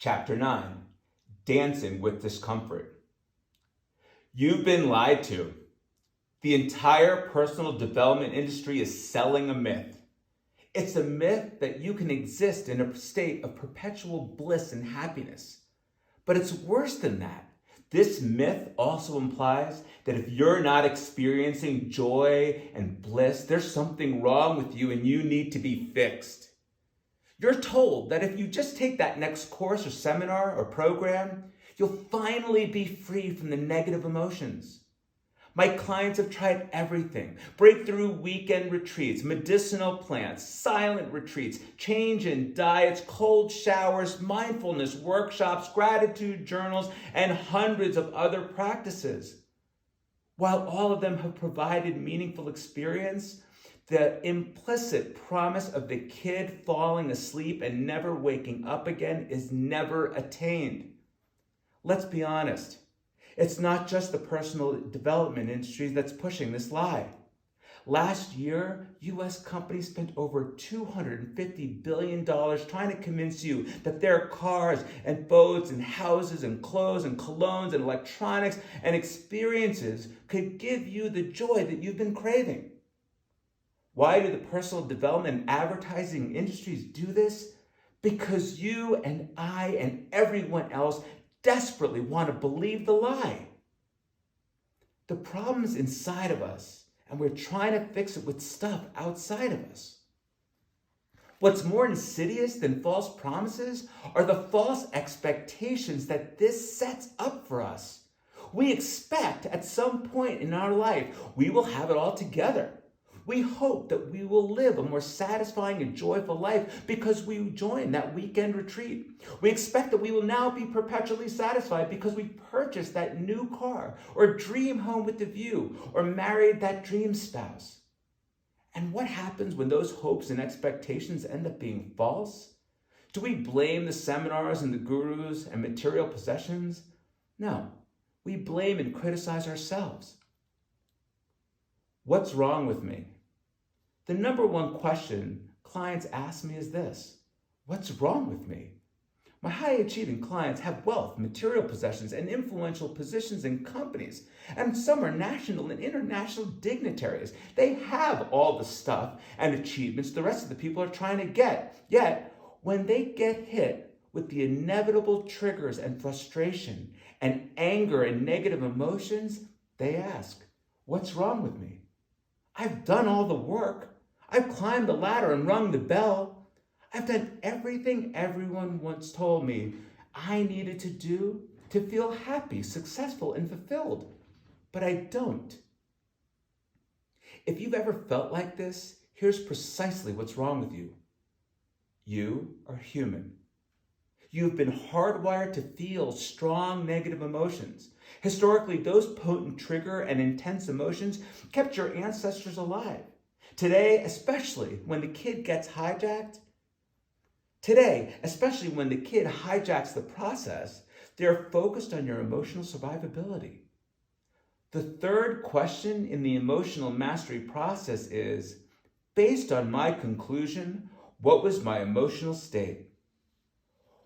Chapter 9, Dancing with Discomfort. You've been lied to. The entire personal development industry is selling a myth. It's a myth that you can exist in a state of perpetual bliss and happiness. But it's worse than that. This myth also implies that if you're not experiencing joy and bliss, there's something wrong with you and you need to be fixed. You're told that if you just take that next course or seminar or program, you'll finally be free from the negative emotions. My clients have tried everything: breakthrough weekend retreats, medicinal plants, silent retreats, change in diets, cold showers, mindfulness workshops, gratitude journals, and hundreds of other practices. While all of them have provided meaningful experience, the implicit promise of the kid falling asleep and never waking up again is never attained. Let's be honest. It's not just the personal development industry that's pushing this lie. Last year, U.S. companies spent over $250 billion trying to convince you that their cars and boats and houses and clothes and colognes and electronics and experiences could give you the joy that you've been craving. Why do the personal development and advertising industries do this? Because you and I and everyone else desperately want to believe the lie. The problem's inside of us, and we're trying to fix it with stuff outside of us. What's more insidious than false promises are the false expectations that this sets up for us. We expect at some point in our life we will have it all together. We hope that we will live a more satisfying and joyful life because we joined that weekend retreat. We expect that we will now be perpetually satisfied because we purchased that new car, or dream home with the view, or married that dream spouse. And what happens when those hopes and expectations end up being false? Do we blame the seminars and the gurus and material possessions? No, we blame and criticize ourselves. What's wrong with me? The number one question clients ask me is this: what's wrong with me? My high-achieving clients have wealth, material possessions, and influential positions in companies, and some are national and international dignitaries. They have all the stuff and achievements the rest of the people are trying to get. Yet, when they get hit with the inevitable triggers and frustration and anger and negative emotions, they ask, what's wrong with me? I've done all the work. I've climbed the ladder and rung the bell. I've done everything everyone once told me I needed to do to feel happy, successful, and fulfilled. But I don't. If you've ever felt like this, here's precisely what's wrong with you. You are human. You've been hardwired to feel strong negative emotions. Historically, those potent trigger and intense emotions kept your ancestors alive. Today, especially when the kid hijacks the process, they're focused on your emotional survivability. The third question in the emotional mastery process is, based on my conclusion, what was my emotional state?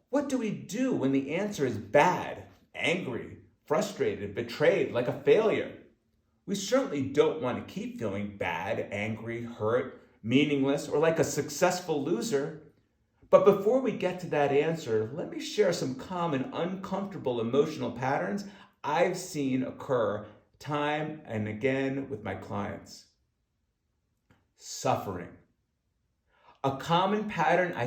What do we do when the answer is bad, angry, frustrated, betrayed, like a failure? We certainly don't want to keep feeling bad, angry, hurt, meaningless, or like a successful loser. But before we get to that answer, let me share some common uncomfortable emotional patterns I've seen occur time and again with my clients. Suffering. A common pattern I